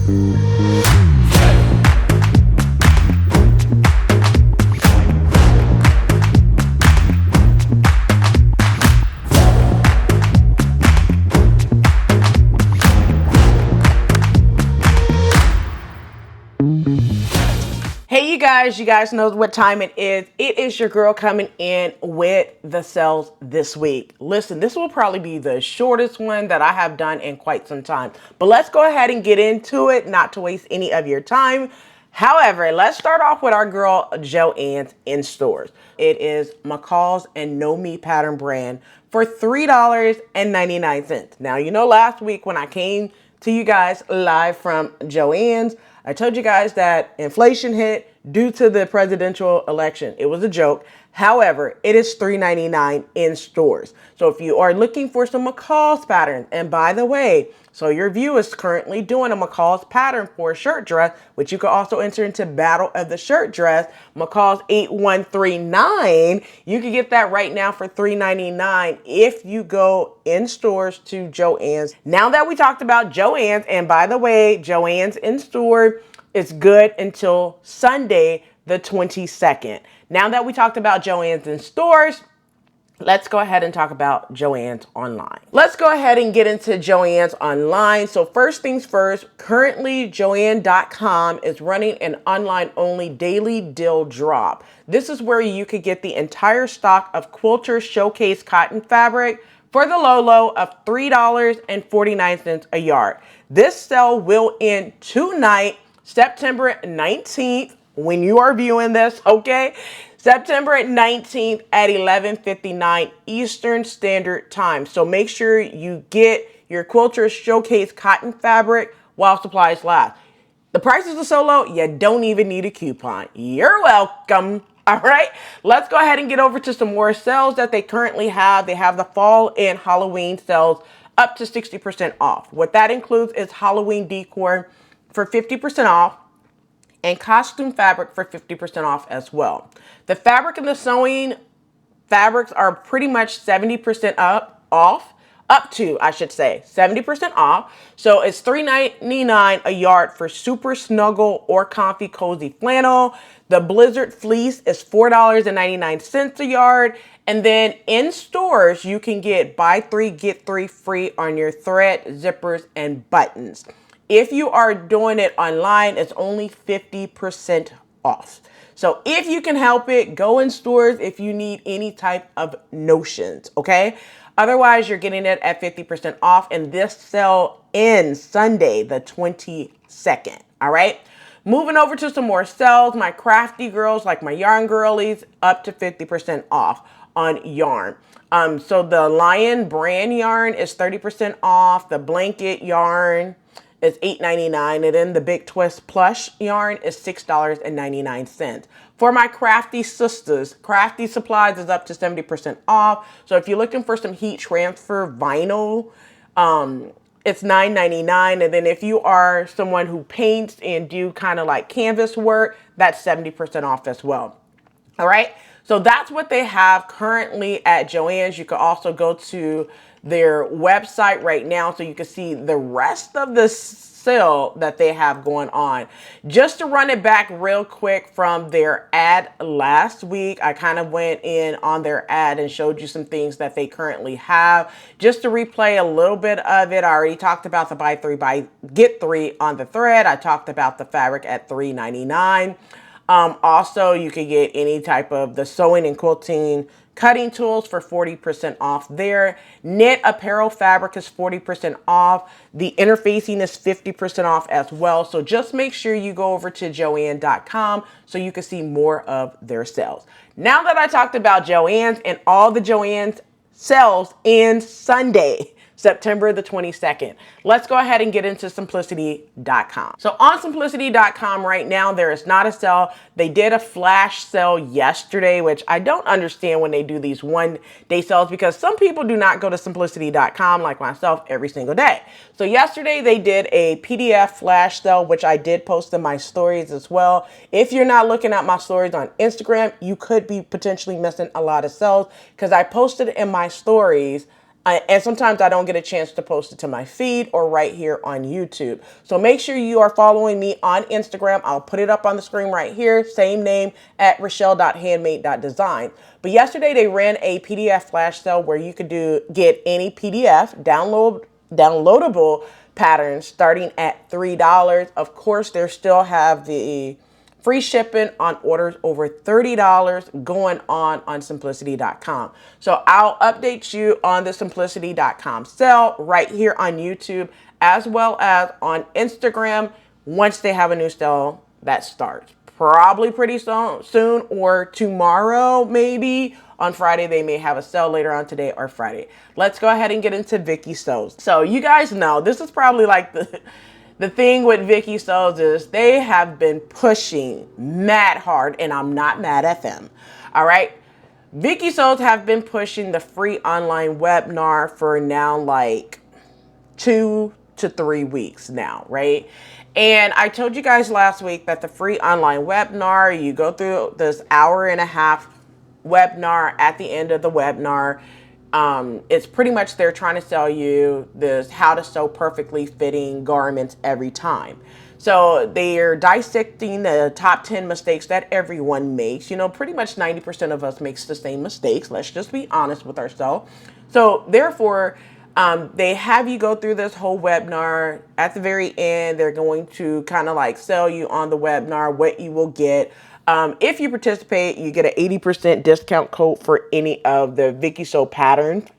Hey you guys know what time it is. It is your girl coming in with the sales this week. Listen, this will probably be the shortest one that I have done in quite some time. But let's go ahead and get into it, not to waste any of your time. However, let's start off with our girl Joann's in stores. It is McCall's and KnowMe pattern brand for $3.99. Now, you know, last week when I came to you guys live from Joann's, I told you guys that inflation hit due to the presidential election. It was a joke. However, it is $3.99 in stores. So if you are looking for some McCall's patterns, and by the way, so your view is currently doing a McCall's pattern for a shirt dress, which you can also enter into Battle of the Shirt Dress, McCall's 8139. You can get that right now for $3.99 if you go in stores to Joann's. Now that we talked about Joann's, and by the way, Joann's in store is good until Sunday, the 22nd. Now that we talked about Joann's in stores, let's go ahead and talk about Joann's online. Let's go ahead and get into Joann's online. So first things first, currently Joann.com is running an online only daily deal drop. This is where you could get the entire stock of Quilter Showcase cotton fabric for the low of $3.49 a yard. This sale will end tonight, September 19th, when you are viewing this, okay? September 19th at 11:59 Eastern Standard Time. So make sure you get your Quilter Showcase cotton fabric while supplies last. The prices are so low, you don't even need a coupon. You're welcome. All right, let's go ahead and get over to some more sales that they currently have. They have the fall and Halloween sales up to 60% off. What that includes is Halloween decor for 50% off, and costume fabric for 50% off as well. The fabric and the sewing fabrics are pretty much 70% up to, I should say, 70% off. So it's $3.99 a yard for super snuggle or comfy cozy flannel. The blizzard fleece is $4.99 a yard. And then in stores, you can get buy 3, get 3 free on your thread, zippers, and buttons. If you are doing it online, it's only 50% off. So if you can help it, go in stores if you need any type of notions, okay? Otherwise, you're getting it at 50% off, and this sale ends Sunday, the 22nd, all right? Moving over to some more sales, my crafty girls, like my yarn girlies, up to 50% off on yarn. So the Lion brand yarn is 30% off. The blanket yarn is $8.99, and then the Big Twist plush yarn is $6.99. For my crafty sisters, Crafty Supplies is up to 70% off. So if you're looking for some heat transfer vinyl, it's $9.99. And then if you are someone who paints and do kind of like canvas work, that's 70% off as well. All right. So that's what they have currently at Joann's. You can also go to their website right now so you can see the rest of the sale that they have going on. Just to run it back real quick from their ad last week, I kind of went in on their ad and showed you some things that they currently have. Just to replay a little bit of it, I already talked about the buy 3, get 3 on the thread. I talked about the fabric at $3.99. Also, you can get any type of the sewing and quilting cutting tools for 40% off there. Knit apparel fabric is 40% off. The interfacing is 50% off as well. So just make sure you go over to Joann.com so you can see more of their sales. Now that I talked about Joann's and all the Joann's sales in Sunday, September the 22nd. Let's go ahead and get into Simplicity.com. So on Simplicity.com right now, there is not a sale. They did a flash sale yesterday, which I don't understand when they do these one-day sales because some people do not go to Simplicity.com like myself every single day. So yesterday they did a PDF flash sale, which I did post in my stories as well. If you're not looking at my stories on Instagram, you could be potentially missing a lot of sales because I posted in my stories And sometimes I don't get a chance to post it to my feed or right here on YouTube. So make sure you are following me on Instagram. I'll put it up on the screen right here. Same name at Rochelle.Handmade.Designs. But yesterday they ran a PDF flash sale where you could get any PDF downloadable patterns starting at $3. Of course, they still have the free shipping on orders over $30 going on simplicity.com. So I'll update you on the simplicity.com sale right here on YouTube as well as on Instagram once they have a new sale that starts. Probably pretty soon or tomorrow, maybe. On Friday, they may have a sale later on today or Friday. Let's go ahead and get into VikiSews. So you guys know, this is probably like the thing with VikiSews is they have been pushing mad hard, and I'm not mad at them. All right. VikiSews have been pushing the free online webinar for now like 2 to 3 weeks now, right? And I told you guys last week that the free online webinar, you go through this hour-and-a-half webinar. At the end of the webinar, it's pretty much they're trying to sell you this how to sew perfectly fitting garments every time. So they're dissecting the top 10 mistakes that everyone makes. You know, pretty much 90% of us makes the same mistakes. Let's just be honest with ourselves. So therefore, they have you go through this whole webinar. At the very end, they're going to kind of like sell you on the webinar what you will get. If you participate, you get an 80% discount code for any of the VikiSews patterns.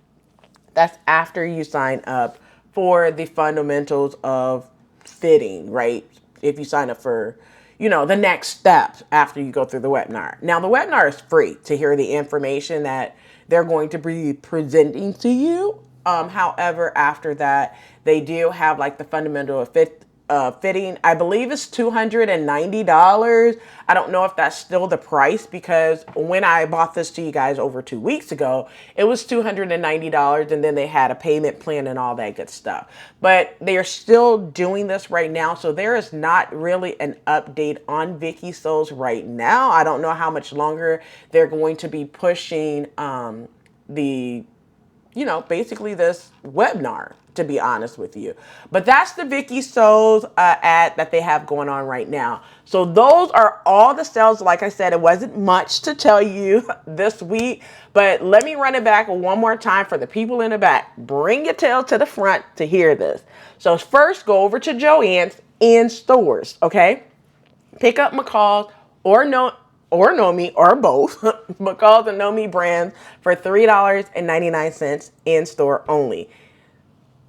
That's after you sign up for the fundamentals of fitting, right? If you sign up for, you know, the next steps after you go through the webinar. Now, the webinar is free to hear the information that they're going to be presenting to you. However, after that, they do have like the fundamental of fitting. I believe it's $290. I don't know if that's still the price because when I bought this to you guys over 2 weeks ago, it was $290 and then they had a payment plan and all that good stuff. But they are still doing this right now. So there is not really an update on VikiSews right now. I don't know how much longer they're going to be pushing basically this webinar, to be honest with you. But that's the VikiSews ad that they have going on right now. So those are all the sales. Like I said, it wasn't much to tell you this week, but let me run it back one more time for the people in the back. Bring your tail to the front to hear this. So first, go over to Joann's in stores, okay? Pick up McCall's or KnowMe, or both, McCall's and KnowMe brands for $3.99 in store only.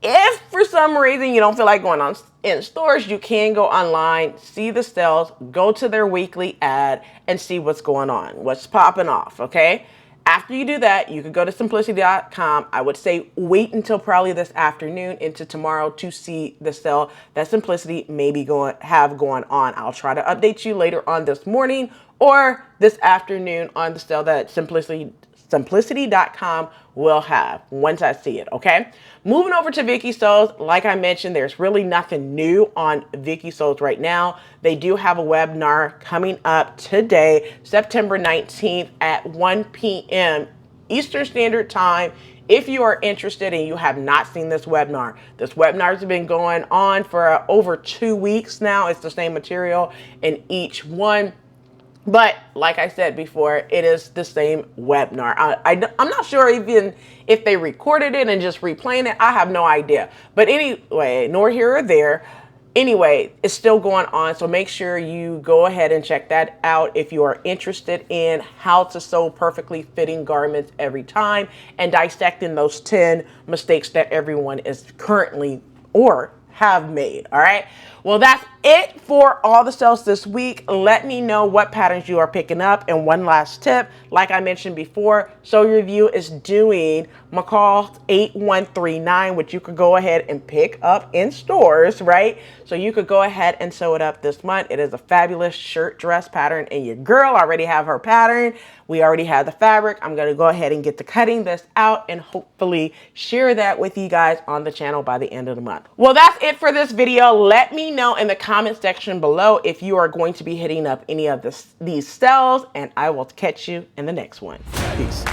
If for some reason you don't feel like going on in stores, you can go online, see the sales, go to their weekly ad and see what's going on, what's popping off, okay? After you do that, you could go to simplicity.com. I would say wait until probably this afternoon into tomorrow to see the sale that Simplicity may be going on. I'll try to update you later on this morning or this afternoon on the sale that simplicity.com will have once I see it, okay? Moving over to VikiSews, like I mentioned, there's really nothing new on VikiSews right now. They do have a webinar coming up today, September 19th at 1 p.m. Eastern Standard Time. If you are interested and you have not seen this webinar has been going on for over 2 weeks now. It's the same material in each one. But like I said before, it is the same webinar. I'm not sure even if they recorded it and just replaying it. I have no idea. But anyway, nor here or there. Anyway, it's still going on. So make sure you go ahead and check that out if you are interested in how to sew perfectly fitting garments every time and dissecting those 10 mistakes that everyone is currently or have made. All right. Well, that's it for all the sales this week. Let me know what patterns you are picking up. And one last tip, like I mentioned before, Sew Review is doing McCall 8139, which you could go ahead and pick up in stores, right? So you could go ahead and sew it up this month. It is a fabulous shirt dress pattern, and your girl already have her pattern. We already have the fabric. I'm going to go ahead and get to cutting this out and hopefully share that with you guys on the channel by the end of the month. Well, that's it for this video. Let me know in the comment section below if you are going to be hitting up any of these sales, and I will catch you in the next one. Peace.